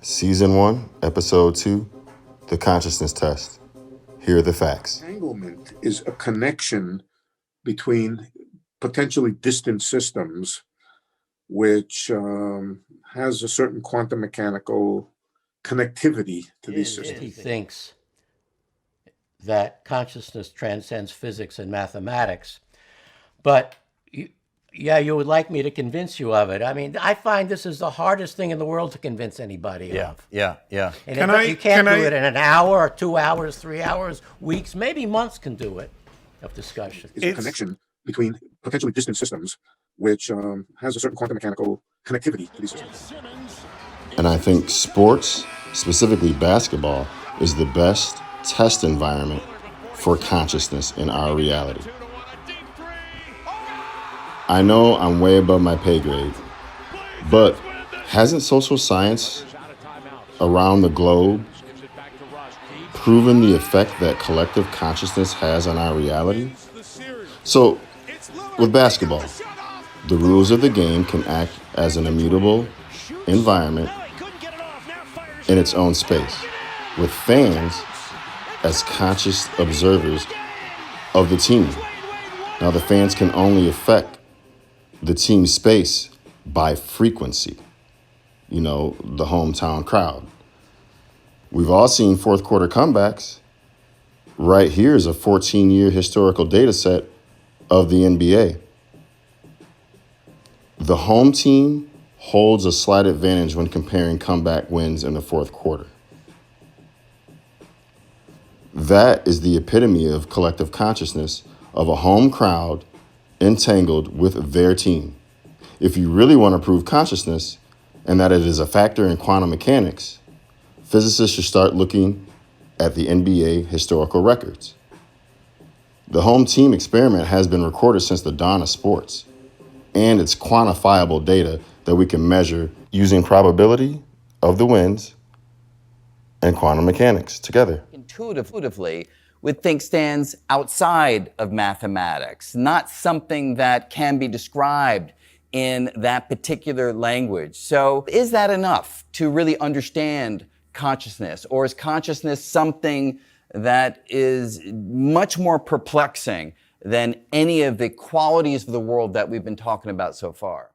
Season 1, Episode 2, The Consciousness Test. Here are the facts. Entanglement is a connection between potentially distant systems, which has a certain quantum mechanical connectivity to these systems. He thinks that consciousness transcends physics and mathematics. But you would like me to convince you of it. I mean, I find this is the hardest thing in the world to convince anybody of. Yeah. And you can't do it in an hour or 2 hours, 3 hours, weeks, maybe months can do it of discussion. It's a connection between potentially distant systems, which has a certain quantum mechanical connectivity to these systems. And I think sports, specifically basketball, is the best test environment for consciousness in our reality. I know I'm way above my pay grade, but hasn't social science around the globe proven the effect that collective consciousness has on our reality? So, with basketball, the rules of the game can act as an immutable environment in its own space, with fans as conscious observers of the team. Now, the fans can only affect the team space by frequency, the hometown crowd. We've all seen fourth quarter comebacks. Right here is a 14-year historical data set of the NBA. The home team holds a slight advantage when comparing comeback wins in the fourth quarter. That is the epitome of collective consciousness of a home crowd entangled with their team. If you really want to prove consciousness and that it is a factor in quantum mechanics, physicists should start looking at the NBA historical records. The home team experiment has been recorded since the dawn of sports, and it's quantifiable data that we can measure using probability of the wins and quantum mechanics together. Intuitively, would think stands outside of mathematics, not something that can be described in that particular language. So is that enough to really understand consciousness? Or is consciousness something that is much more perplexing than any of the qualities of the world that we've been talking about so far?